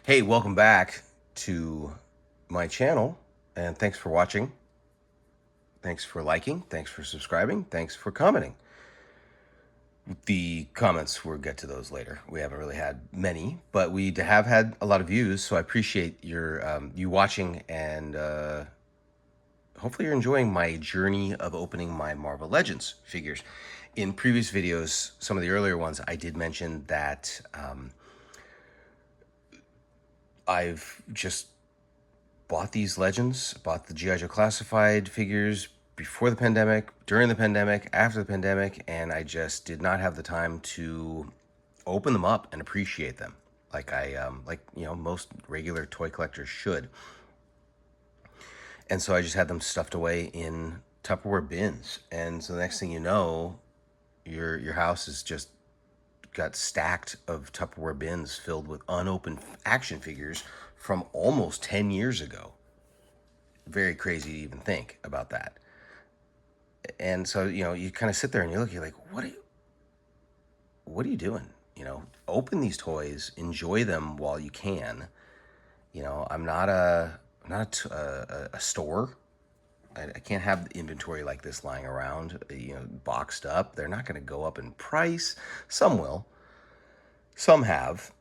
Hey, welcome back to my channel, and thanks for watching. Thanks for liking. Thanks for subscribing. Thanks for commenting. The comments, we'll get to those later. We haven't really had many, but we have had a lot of views, so I appreciate you watching, and hopefully you're enjoying my journey of opening my Marvel Legends figures. In previous videos, some of the earlier ones, I did mention that I've just bought these Legends, bought the G.I. Joe Classified figures before the pandemic, during the pandemic, after the pandemic, and I just did not have the time to open them up and appreciate them like most regular toy collectors should. And so I just had them stuffed away in Tupperware bins. And so the next thing you know, your house is just got stacked of Tupperware bins filled with unopened action figures from almost 10 years ago. Very crazy to even think about that. And so, you kind of sit there and you're like, what are you doing? Open these toys, enjoy them while you can. I'm not a store. I can't have inventory like this lying around, boxed up. They're not going to go up in price. Some will, some have,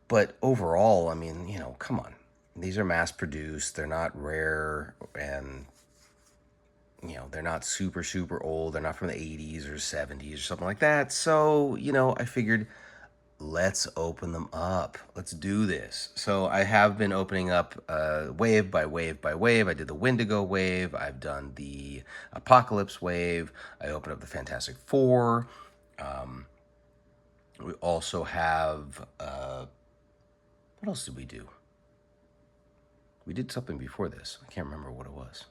but overall, I mean, come on. These are mass produced. They're not rare, and they're not super, super old. They're not from the 80s or 70s or something like that. So, I figured let's open them up. Let's do this. So I have been opening up wave by wave by wave. I did the Wendigo wave. I've done the Apocalypse wave. I opened up the Fantastic Four. We also have, what else did we do? We did something before this. I can't remember what it was.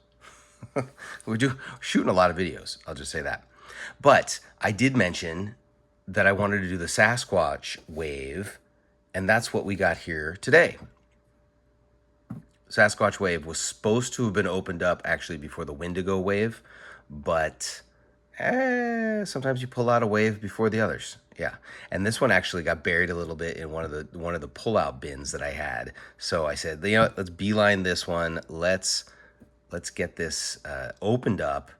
We're shooting a lot of videos, I'll just say that. But I did mention that I wanted to do the Sasquatch wave, and that's what we got here today. Sasquatch wave was supposed to have been opened up actually before the Wendigo wave, but sometimes you pull out a wave before the others. Yeah, and this one actually got buried a little bit in one of the pull-out bins that I had. So I said, let's beeline this one. Let's get this opened up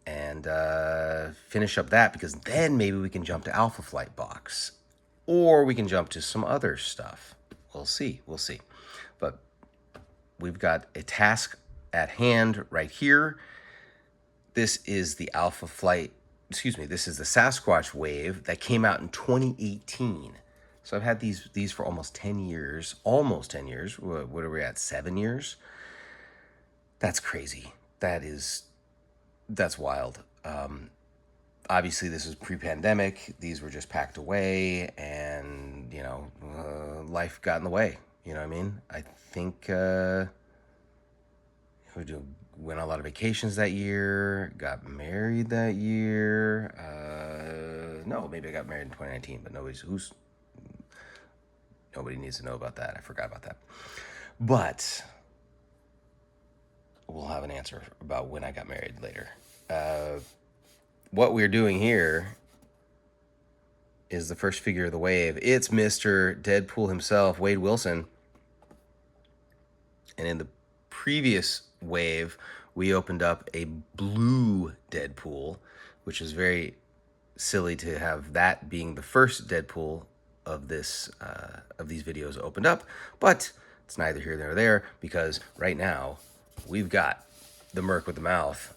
and finish up that, because then maybe we can jump to Alpha Flight box, or we can jump to some other stuff. We'll see. But we've got a task at hand right here. This is the Alpha Flight, this is the Sasquatch wave that came out in 2018. So I've had these for almost 10 years. Almost 10 years. What are we at? 7 years? That's crazy. That's wild. Obviously, this was pre-pandemic. These were just packed away, and life got in the way. You know what I mean? I think we went on a lot of vacations that year. Got married that year. No, maybe I got married in 2019, but nobody needs to know about that. I forgot about that. But we'll have an answer about when I got married later. What we're doing here is the first figure of the wave. It's Mr. Deadpool himself, Wade Wilson. And in the previous wave, we opened up a blue Deadpool, which is very silly to have that being the first Deadpool of these videos opened up. But it's neither here nor there, because right now we've got the Merc with the mouth.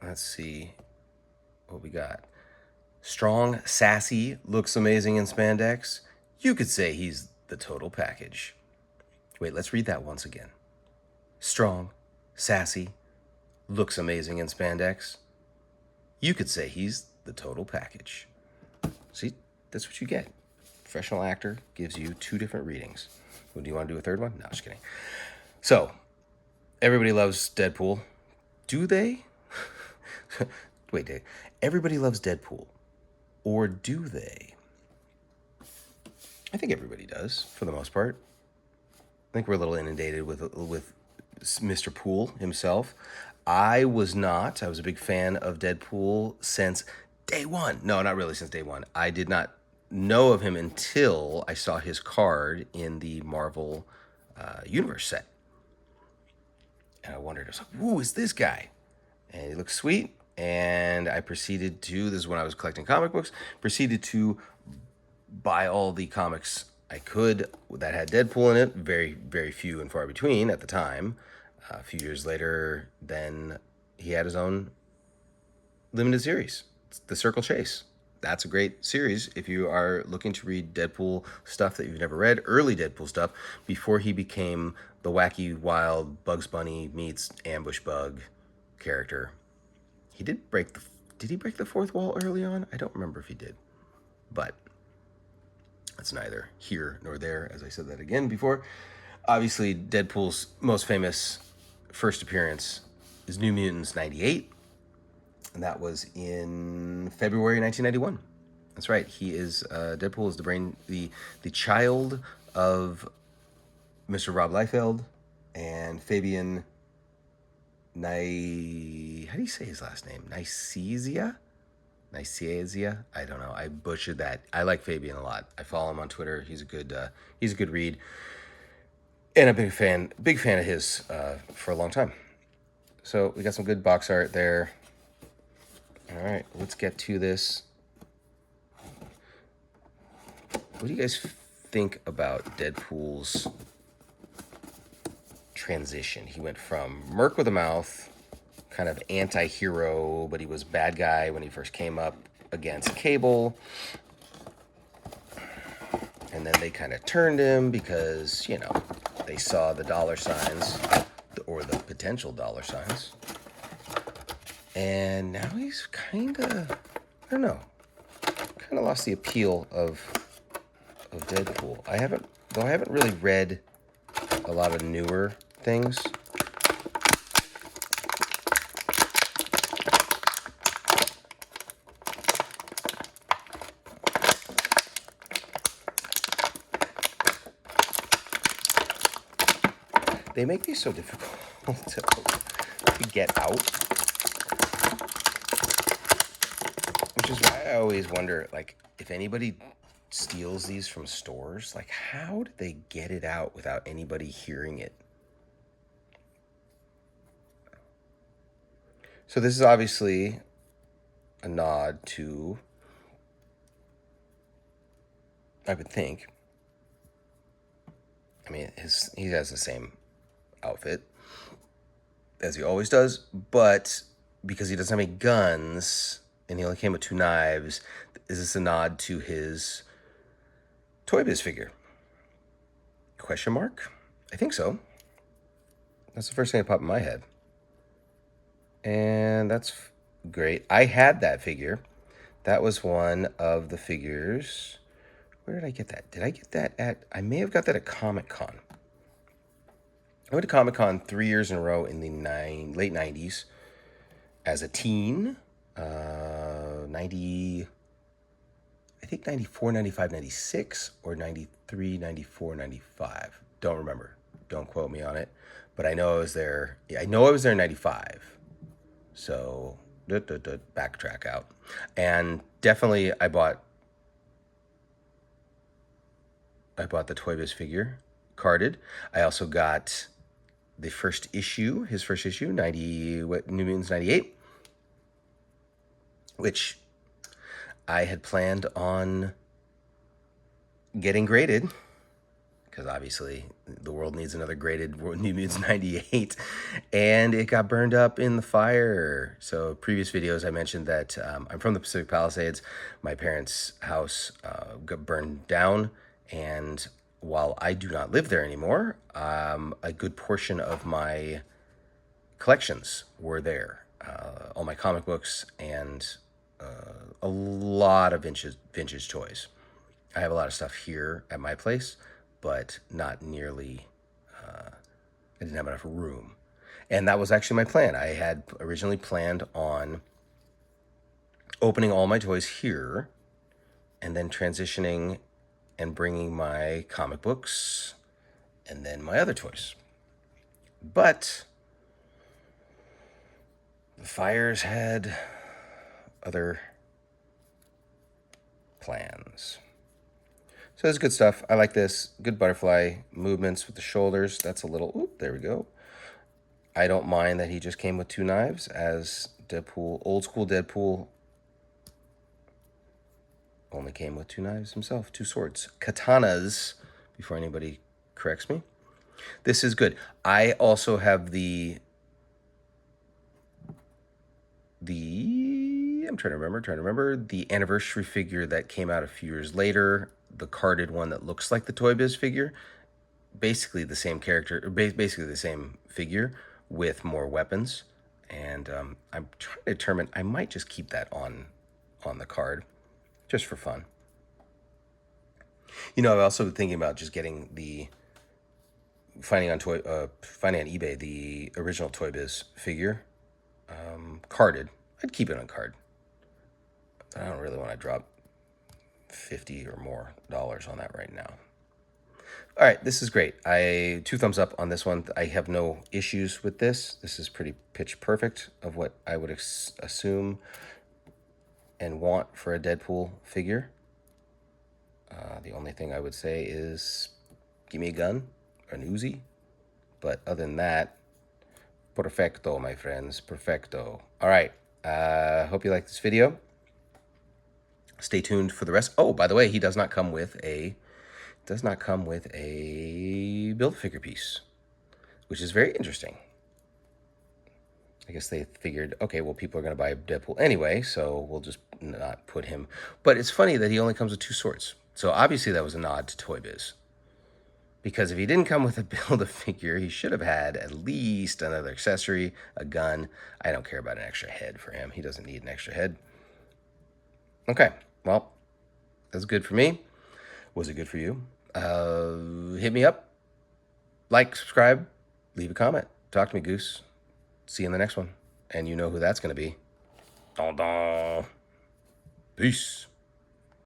Let's see what we got. Strong, sassy, looks amazing in spandex. You could say he's the total package. Wait, let's read that once again. Strong, sassy, looks amazing in spandex. You could say he's the total package. See, that's what you get. Professional actor gives you 2 different readings. Well, do you want to do a third one? No, just kidding. So, everybody loves Deadpool. Do they? Wait, everybody loves Deadpool. Or do they? I think everybody does, for the most part. I think we're a little inundated with Mr. Pool himself. I was not. I was a big fan of Deadpool since day one. No, not really since day one. I did not know of him until I saw his card in the Marvel Universe set. And I wondered, I was like, who is this guy? And he looks sweet. And I proceeded to, this is when I was collecting comic books, proceeded to buy all the comics I could that had Deadpool in it. Very, very few and far between at the time. A few years later, then he had his own limited series, The Circle Chase. That's a great series if you are looking to read Deadpool stuff that you've never read, early Deadpool stuff, before he became the wacky, wild Bugs Bunny meets ambush bug character. He did break the. Did he break the fourth wall early on? I don't remember if he did, but that's neither here nor there. As I said that again before, obviously Deadpool's most famous first appearance is New Mutants '98. And that was in February 1991. That's right. He is Deadpool is the child of Mr. Rob Liefeld and Fabian How do you say his last name? Nicesia? I don't know. I butchered that. I like Fabian a lot. I follow him on Twitter. He's a good read, and a big fan of his for a long time. So we got some good box art there. All right, let's get to this. What do you guys think about Deadpool's transition? He went from Merc with a Mouth, kind of anti-hero, but he was bad guy when he first came up against Cable. And then they kind of turned him because, they saw the dollar signs, or the potential dollar signs. And now he's kind of, I don't know, kind of lost the appeal of Deadpool. I haven't really read a lot of newer things. They make these so difficult to get out. Which is why I always wonder, if anybody steals these from stores, how did they get it out without anybody hearing it? So this is obviously a nod to, I would think, he has the same outfit as he always does, but because he doesn't have any guns and he only came with 2 knives, is this a nod to his Toy Biz figure? Question mark? I think so. That's the first thing that popped in my head. And that's great. I had that figure. That was one of the figures. Where did I get that? Did I get that at... I may have got that at Comic-Con. I went to Comic-Con 3 years in a row in the late 90s as a teen. 90... I think 94, 95, 96, or 93, 94, 95. Don't remember. Don't quote me on it. But I know I was there. Yeah, I know I was there in 95. So, backtrack out. And definitely I bought the Toy Biz figure, carded. I also got the first issue, his first issue, New Mutants 98, which I had planned on getting graded, because obviously the world needs another graded New Mutants 98, and it got burned up in the fire. So previous videos I mentioned that I'm from the Pacific Palisades. My parents' house got burned down, and while I do not live there anymore, a good portion of my collections were there. All my comic books and a lot of vintage toys. I have a lot of stuff here at my place, but not nearly, I didn't have enough room. And that was actually my plan. I had originally planned on opening all my toys here and then transitioning and bringing my comic books and then my other toys. But the fires had other plans. So it's good stuff. I like this. Good butterfly movements with the shoulders. That's a little, oop, there we go. I don't mind that he just came with 2 knives as Deadpool, old school Deadpool only came with 2 knives himself, 2 swords. Katanas, before anybody corrects me. This is good. I also have the I'm trying to remember the anniversary figure that came out a few years later, the carded one that looks like the Toy Biz figure. Basically the same character, basically the same figure with more weapons. And I'm trying to determine, I might just keep that on the card just for fun. You know, I've also been thinking about just getting finding on eBay the original Toy Biz figure, carded. I'd keep it on card. I don't really want to drop $50 or more on that right now. All right, this is great. 2 thumbs up on this one. I have no issues with this. This is pretty pitch perfect of what I would assume and want for a Deadpool figure. The only thing I would say is give me a gun or an Uzi. But other than that, perfecto, my friends, perfecto. All right, hope you like this video. Stay tuned for the rest. Oh, by the way, he does not come with a Build-A-Figure piece, which is very interesting. I guess they figured, okay, well, people are going to buy Deadpool anyway, so we'll just not put him. But it's funny that he only comes with 2 swords. So obviously that was a nod to Toy Biz. Because if he didn't come with a Build-A-Figure, he should have had at least another accessory, a gun. I don't care about an extra head for him. He doesn't need an extra head. Okay, well, that's good for me. Was it good for you? Hit me up. Like, subscribe, leave a comment. Talk to me, Goose. See you in the next one. And you know who that's going to be. Dun, dun. Peace.